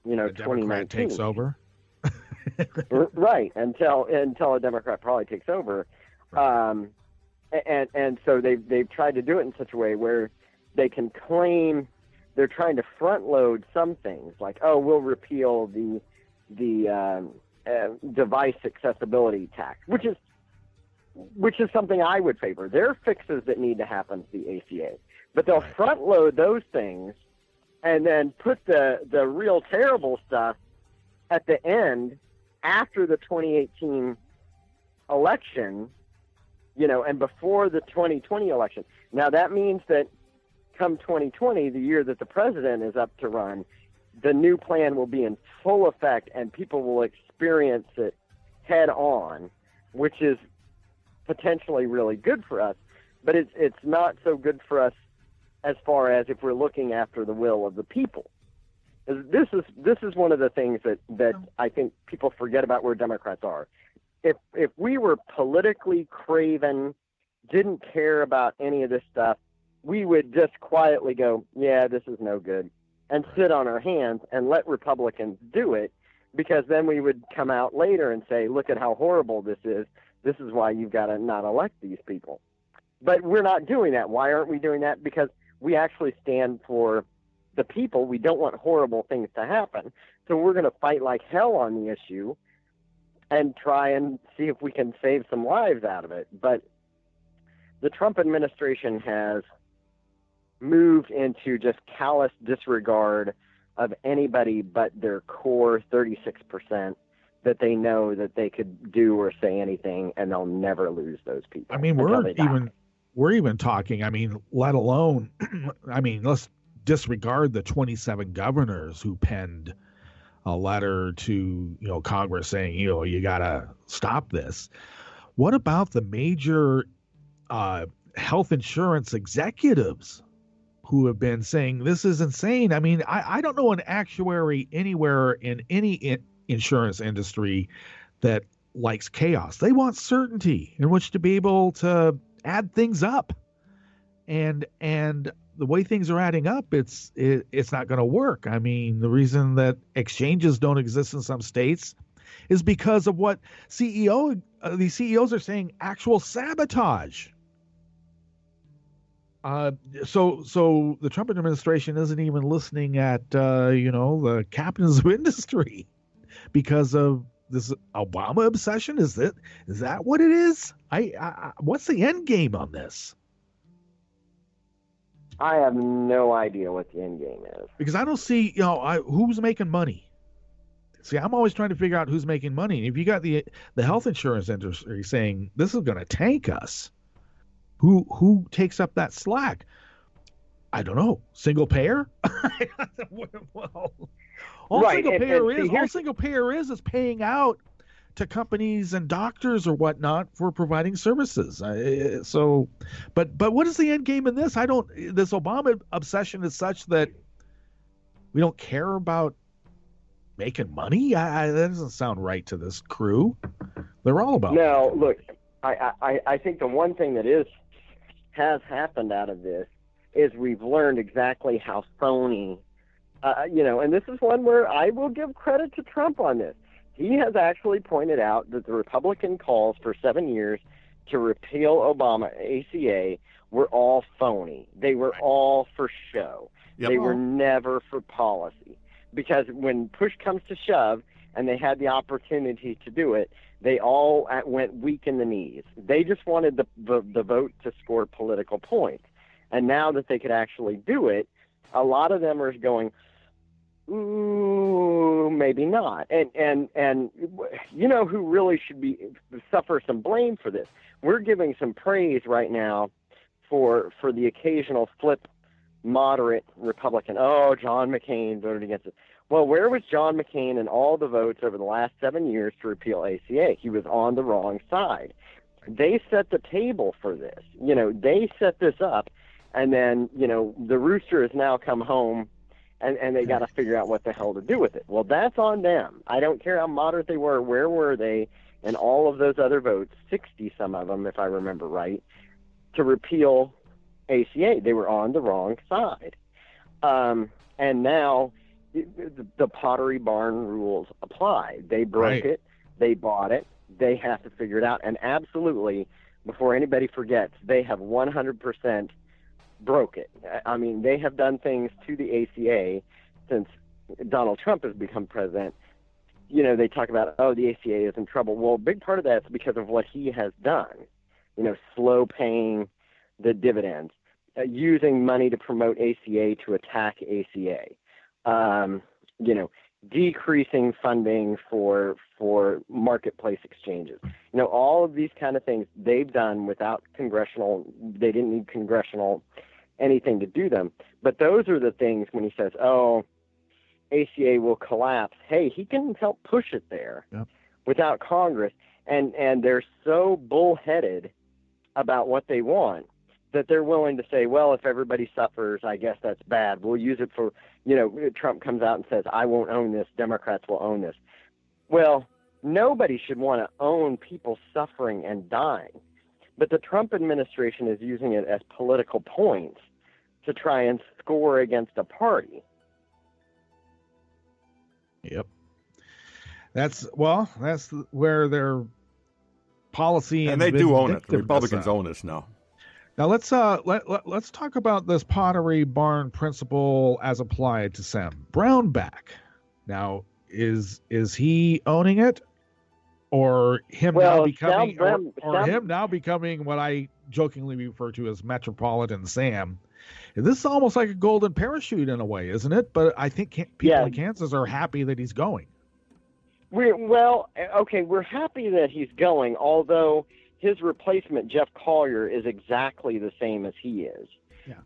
the 2019 Democrat takes over. Right, until a Democrat probably takes over. Right. And so they've tried to do it in such a way where they can claim they're trying to front load some things, like, we'll repeal the device accessibility tax, which is something I would favor. There are fixes that need to happen to the ACA, but they'll front load those things and then put the real terrible stuff at the end after the 2018 election, and before the 2020 election. Now that means that come 2020, the year that the president is up to run, the new plan will be in full effect and people will experience it head on, which is potentially really good for us, but it's not so good for us as far as if we're looking after the will of the people. This is one of the things that I think people forget about where Democrats are. If we were politically craven, didn't care about any of this stuff, we would just quietly go, yeah, this is no good, and sit on our hands and let Republicans do it, because then we would come out later and say, look at how horrible this is. This is why you've got to not elect these people. But we're not doing that. Why aren't we doing that? Because we actually stand for the people. We don't want horrible things to happen. So we're going to fight like hell on the issue and try and see if we can save some lives out of it. But the Trump administration has moved into just callous disregard of anybody but their core 36% that they know that they could do or say anything, and they'll never lose those people. I mean, we're even talking, I mean, let alone, I mean, let's disregard the 27 governors who penned a letter to, Congress saying, you got to stop this. What about the major health insurance executives who have been saying this is insane? I mean, I don't know an actuary anywhere in any insurance industry that likes chaos. They want certainty in which to be able to add things up. And the way things are adding up, it's not going to work. I mean, the reason that exchanges don't exist in some states is because of what these CEOs are saying, actual sabotage. So the Trump administration isn't even listening at the captains of industry because of this Obama obsession. Is that what it is? What's the end game on this? I have no idea what the end game is, because I don't see who's making money. See, I'm always trying to figure out who's making money. And if you got the health insurance industry saying this is going to tank us, who takes up that slack? I don't know. Single payer? Well, all single payer is paying out to companies and doctors or whatnot for providing services. But what is the end game in this? This Obama obsession is such that we don't care about making money. That doesn't sound right to this crew. They're all about. No, look, I think the one thing that has happened out of this is we've learned exactly how phony, and this is one where I will give credit to Trump on this. He has actually pointed out that the Republican calls for 7 years to repeal Obama ACA were all phony. They were all for show. Yep. They were never for policy. Because when push comes to shove and they had the opportunity to do it, they all went weak in the knees. They just wanted the vote to score political points. And now that they could actually do it, a lot of them are going, ooh, maybe not. And who really should suffer some blame for this? We're giving some praise right now for the occasional flip moderate Republican. Oh, John McCain voted against it. Well, where was John McCain in all the votes over the last 7 years to repeal ACA? He was on the wrong side. They set the table for this. They set this up, and then, the rooster has now come home, and they got to figure out what the hell to do with it. Well, that's on them. I don't care how moderate they were. Where were they in all of those other votes, 60 some of them, if I remember right, to repeal ACA? They were on the wrong side. And now the Pottery Barn rules apply. They broke it. They bought it. They have to figure it out. And absolutely, before anybody forgets, they have 100% broke it. I mean, they have done things to the ACA since Donald Trump has become president. They talk about, the ACA is in trouble. Well, a big part of that's because of what he has done. Slow paying the dividends, using money to promote ACA to attack ACA, decreasing funding for marketplace exchanges. All of these kind of things they've done without they didn't need congressional anything to do them. But those are the things when he says, ACA will collapse. Hey, he can help push it there without Congress. And they're so bullheaded about what they want that they're willing to say, well, if everybody suffers, I guess that's bad. We'll use it for, Trump comes out and says, I won't own this. Democrats will own this. Well, nobody should want to own people suffering and dying. But the Trump administration is using it as political points to try and score against a party. Yep. That's where their policy and they do own it. The Republicans own this now. Now let's talk about this Pottery Barn principle as applied to Sam Brownback. Now, is he owning it, or him now becoming, him now becoming what I jokingly refer to as Metropolitan Sam? This is almost like a golden parachute in a way, isn't it? But I think people in Kansas are happy that he's going. We're happy that he's going, although his replacement, Jeff Collier, is exactly the same as he is. Yeah.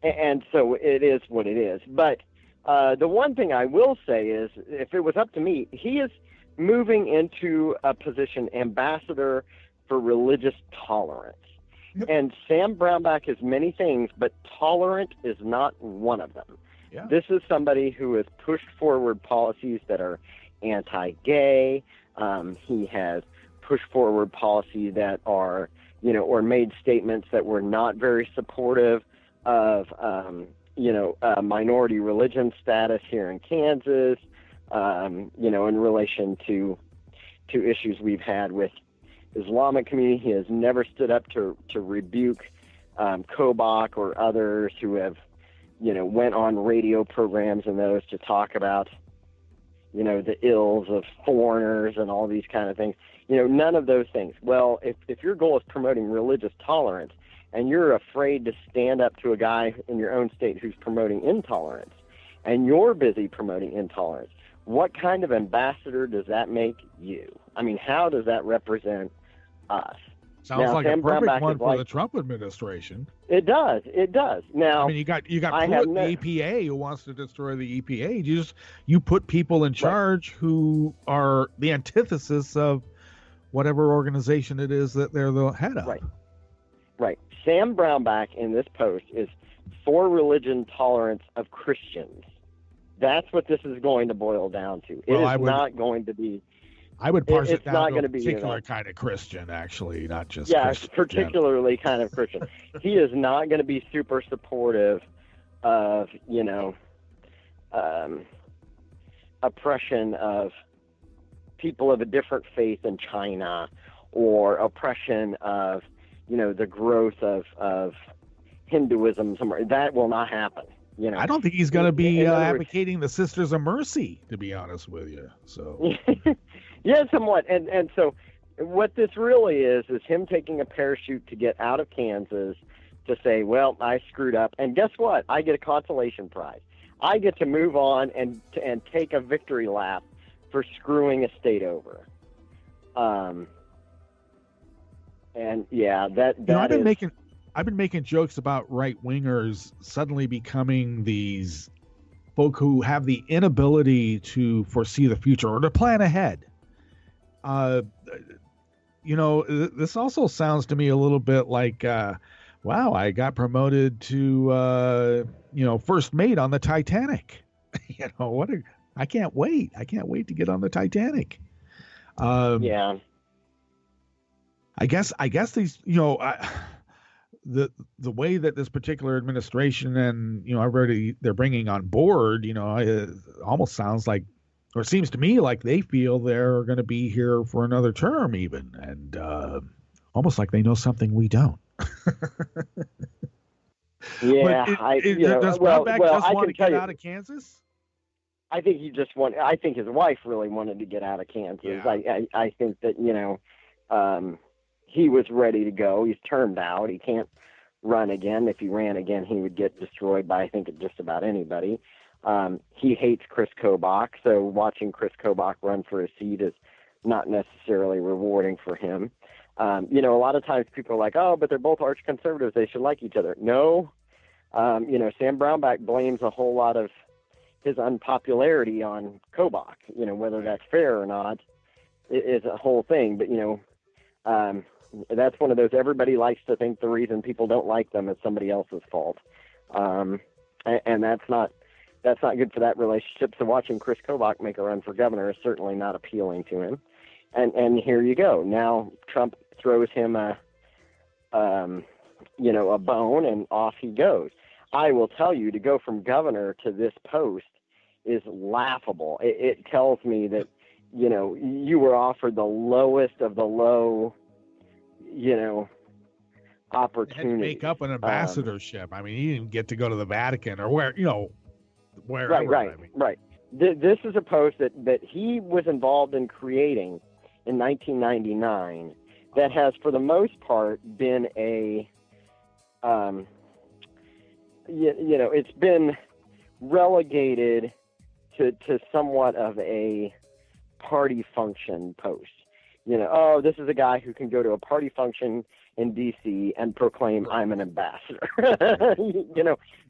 And so it is what it is. But the one thing I will say is, if it was up to me, he is moving into a position, ambassador for religious tolerance. Yep. And Sam Brownback is many things, but tolerant is not one of them. Yeah. This is somebody who has pushed forward policies that are anti-gay. He has pushed forward policies that are, or made statements that were not very supportive of, minority religion status here in Kansas, in relation to issues we've had with Islamic community. He has never stood up to rebuke Kobach or others who have, went on radio programs and those to talk about, the ills of foreigners and all these kind of things. None of those things. Well, if your goal is promoting religious tolerance and you're afraid to stand up to a guy in your own state who's promoting intolerance, and you're busy promoting intolerance, what kind of ambassador does that make you? I mean, how does that represent us? Sounds like a perfect one for the Trump administration. It does. Now, I mean, you got Pruitt, the EPA, who wants to destroy the EPA. You put people in charge who are the antithesis of whatever organization it is that they're the head of. Right. Sam Brownback in this post is for religion tolerance of Christians. That's what this is going to boil down to. Not going to be. I would parse it down to a particular kind of Christian, actually, not just Christian. Particularly kind of Christian. He is not going to be super supportive of, oppression of people of a different faith in China, or oppression of, the growth of Hinduism somewhere. That will not happen. I don't think he's going to be advocating the Sisters of Mercy, to be honest with you. So. Yeah, somewhat. And so what this really is him taking a parachute to get out of Kansas to say, well, I screwed up. And guess what? I get a consolation prize. I get to move on and take a victory lap for screwing a state over. I've been making jokes about right-wingers suddenly becoming these folk who have the inability to foresee the future or to plan ahead. This also sounds to me a little bit like, wow, I got promoted to, first mate on the Titanic. I can't wait. I can't wait to get on the Titanic. Yeah. I guess these, the way that this particular administration and, everybody they're bringing on board, it almost sounds like, or it seems to me like they feel they're going to be here for another term even, and almost like they know something we don't. Yeah. Does Brownback just want to get out of Kansas? I think I think his wife really wanted to get out of Kansas. Yeah. I think that, he was ready to go. He's termed out. He can't run again. If he ran again, he would get destroyed by, I think, just about anybody. He hates Chris Kobach, so watching Chris Kobach run for a seat is not necessarily rewarding for him. A lot of times people are like, oh, but they're both arch conservatives. They should like each other. No. Sam Brownback blames a whole lot of his unpopularity on Kobach. Whether that's fair or not is a whole thing. But, that's one of those, everybody likes to think the reason people don't like them is somebody else's fault. And that's not good for that relationship. So watching Chris Kobach make a run for governor is certainly not appealing to him. And here you go. Now Trump throws him a bone, and off he goes. I will tell you, to go from governor to this post is laughable. It tells me that, you were offered the lowest of the low, opportunity. Had to make up an ambassadorship. I mean, he didn't get to go to the Vatican or wherever. Right. This is a post that he was involved in creating in 1999 that has, for the most part, been it's been relegated to somewhat of a party function post. This is a guy who can go to a party function in D.C. and proclaim, I'm an ambassador.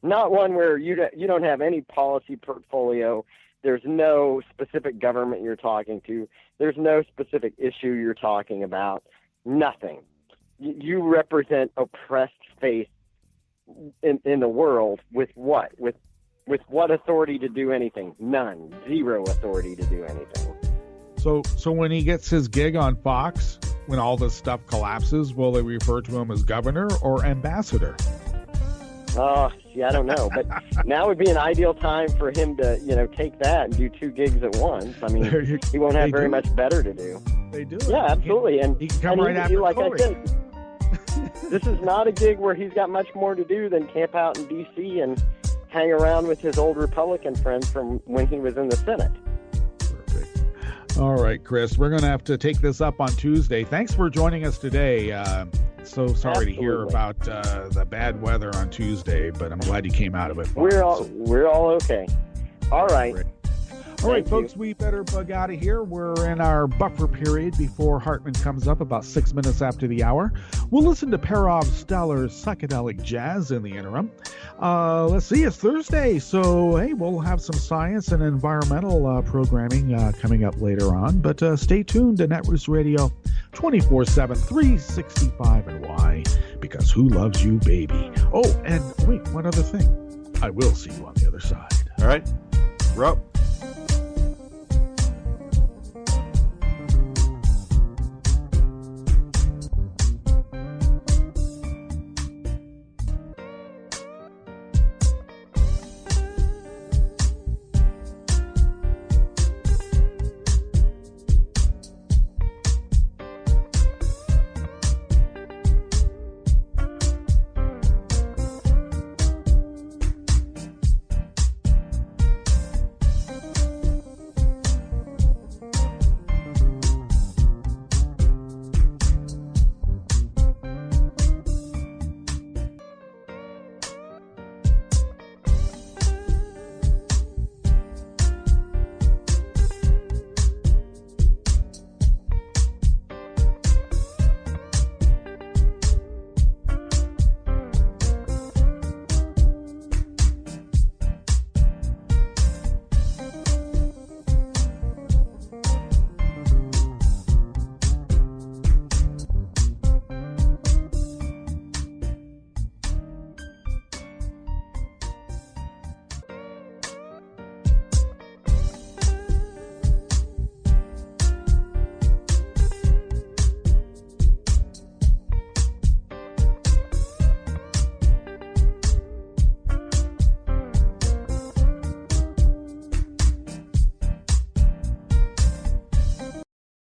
Not one where you don't have any policy portfolio. There's no specific government you're talking to. There's no specific issue you're talking about. Nothing. You represent oppressed faith in the world with what? With what authority to do anything? None. Zero authority to do anything. So when he gets his gig on Fox, when all this stuff collapses, will they refer to him as governor or ambassador? Oh, I don't know. But now would be an ideal time for him to, take that and do 2 gigs at once. I mean, he won't have very much better to do. They do. Yeah, absolutely. He can come right after like Corey. I said, this is not a gig where he's got much more to do than camp out in D.C. and hang around with his old Republican friends from when he was in the Senate. All right, Chris, we're going to have to take this up on Tuesday. Thanks for joining us today. So sorry to hear about the bad weather on Tuesday, but I'm glad you came out of it. We're all okay. All right. All right, folks, we better bug out of here. We're in our buffer period before Hartman comes up about 6 minutes after the hour. We'll listen to Perov Stellar's psychedelic jazz in the interim. Let's see, it's Thursday, so hey, we'll have some science and environmental programming coming up later on. But stay tuned to Netroots Radio 24/7, 365 and why? Because who loves you, baby? Oh, and wait, one other thing. I will see you on the other side. All right, we're up.